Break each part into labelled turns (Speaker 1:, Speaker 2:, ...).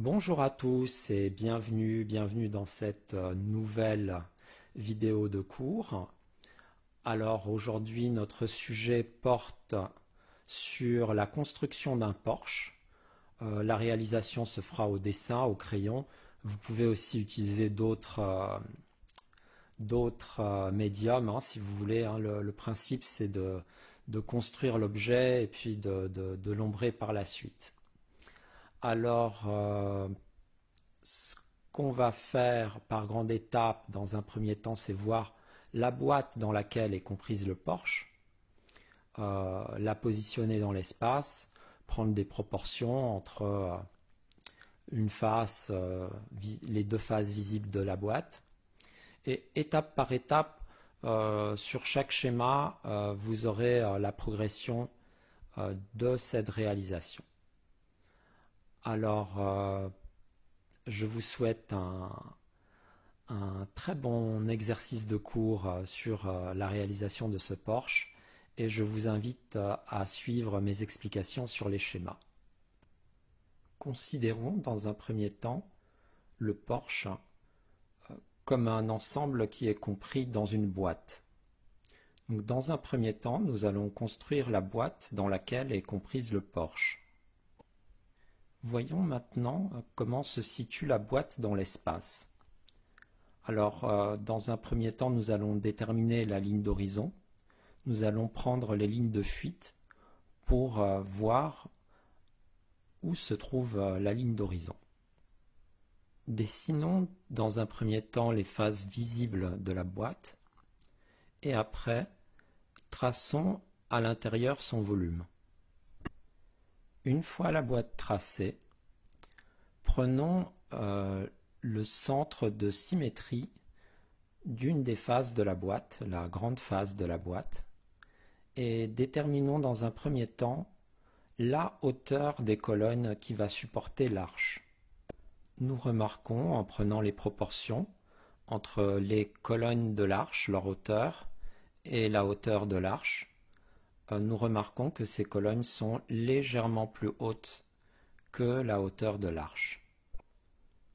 Speaker 1: Bonjour à tous et bienvenue dans cette nouvelle vidéo de cours. Alors aujourd'hui notre sujet porte sur la construction d'un Porsche. La réalisation se fera au dessin, au crayon. Vous pouvez aussi utiliser d'autres médiums si vous voulez. Le principe c'est de construire l'objet et puis de l'ombrer par la suite. Alors, ce qu'on va faire par grande étape dans un premier temps, c'est voir la boîte dans laquelle est comprise le Porsche, la positionner dans l'espace, prendre des proportions entre une face, les deux faces visibles de la boîte. Et étape par étape, sur chaque schéma, vous aurez la progression de cette réalisation. Alors, je vous souhaite un très bon exercice de cours sur la réalisation de ce Porsche et je vous invite à suivre mes explications sur les schémas. Considérons dans un premier temps le Porsche comme un ensemble qui est compris dans une boîte. Donc, dans un premier temps, nous allons construire la boîte dans laquelle est comprise le Porsche. Voyons maintenant comment se situe la boîte dans l'espace. Alors, dans un premier temps, nous allons déterminer la ligne d'horizon. Nous allons prendre les lignes de fuite pour voir où se trouve la ligne d'horizon. Dessinons dans un premier temps les faces visibles de la boîte et après, traçons à l'intérieur son volume. Une fois la boîte tracée, prenons le centre de symétrie d'une des faces de la boîte, la grande face de la boîte, et déterminons dans un premier temps la hauteur des colonnes qui va supporter l'arche. Nous remarquons, en prenant les proportions entre les colonnes de l'arche, leur hauteur, et la hauteur de l'arche, nous remarquons que ces colonnes sont légèrement plus hautes que la hauteur de l'arche.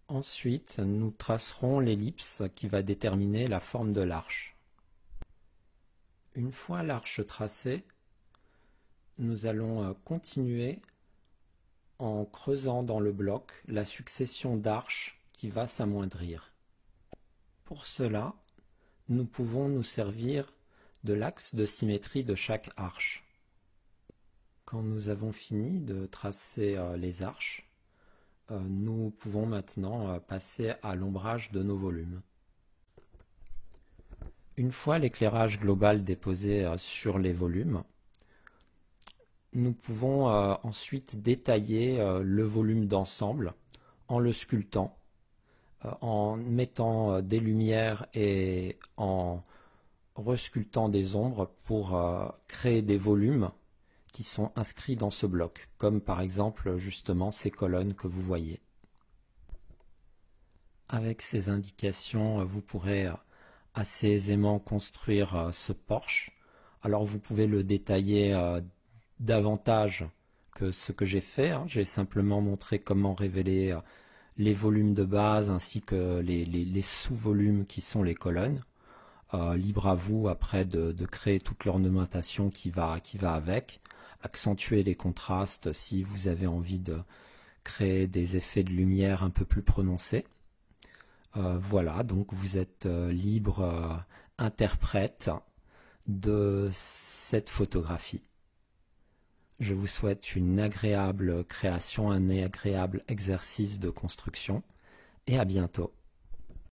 Speaker 1: Ensuite, nous tracerons l'ellipse qui va déterminer la forme de l'arche. Une fois l'arche tracée, nous allons continuer en creusant dans le bloc la succession d'arches qui va s'amoindrir. Pour cela, nous pouvons nous servir de l'axe de symétrie de chaque arche. Quand nous avons fini de tracer les arches, nous pouvons maintenant passer à l'ombrage de nos volumes. Une fois l'éclairage global déposé sur les volumes, nous pouvons ensuite détailler le volume d'ensemble en le sculptant, en mettant des lumières et en resculptant des ombres pour créer des volumes qui sont inscrits dans ce bloc, comme par exemple justement ces colonnes que vous voyez. Avec ces indications, vous pourrez assez aisément construire ce Porsche. Alors vous pouvez le détailler davantage que ce que j'ai fait. J'ai simplement montré comment révéler les volumes de base ainsi que les sous-volumes qui sont les colonnes. Libre à vous après de créer toute l'ornementation qui va avec, accentuer les contrastes si vous avez envie de créer des effets de lumière un peu plus prononcés. Voilà, donc vous êtes libre interprète de cette photographie. Je vous souhaite une agréable création, un agréable exercice de construction et à bientôt.